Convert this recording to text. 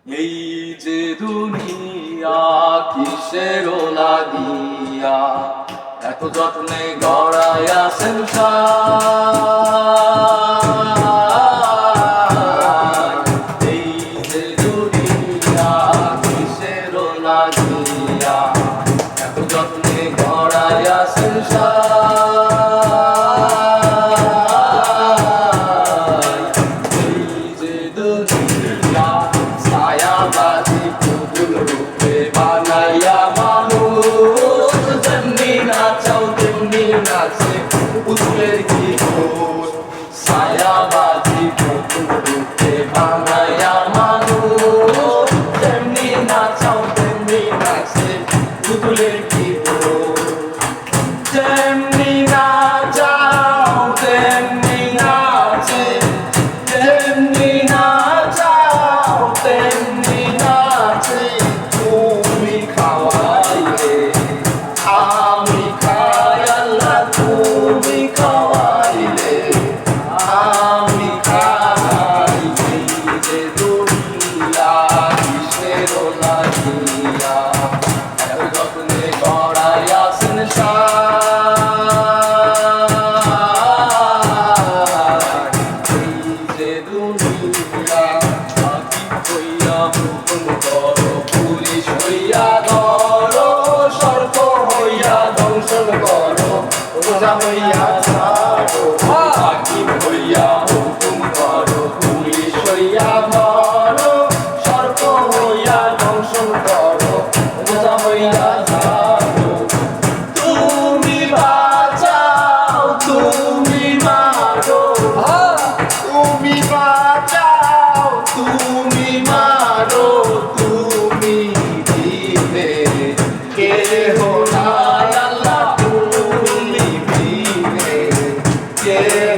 এই যে দুনিয়া কিসের লাগিয়া এত যত্নে গড়াইয়া সংসার। এই যে দুনিয়া কিসের লাগিয়া এত যত্নে গড়াইয়া সংসার। এই যে দুনিয়া ছায়াবাদী পুতুল রূপে বানাইয়া মানুষ, যেমনি নাচাও তেমনি নাচে পুতুলের কি দোষ। ছায়াবাদী পুতুল রূপে বানাইয়া মানুষ, যেমনি নাচাও তেমনি নাচে পুতুলের কি দোষ। যেমনি নাচাও তেমনি নাচে, যেমনি নাচাও তেমনি নাচে। তুমি খাওয়াইলে আমি খাই আল্লাহ, তুমি খাওয়াইলে আমি খাই। এই যে দুনিয়া কিসের লাগিয়া এত যত্নে গড়াইয়া সংসার। এই যে দুনিয়া হাকিম হইয়া হুকুম করো, পুলিশ হইয়া ধরো, সর্প হইয়া দংশন করো, ওঝা হইয়া ছাড়ো। হাকিম হইয়া হুকুম করো, পুলিশ হইয়া ধরো, সর্প হইয়া দংশন করো, ওঝা হইয়া ছাড়ো। তুমি বাঁচাও তুমি মারো, তুমি বাঁচাও তুমি মারো, তুমি দিবে কেহ নাই আল্লাহ, তুমি দিবে কেহ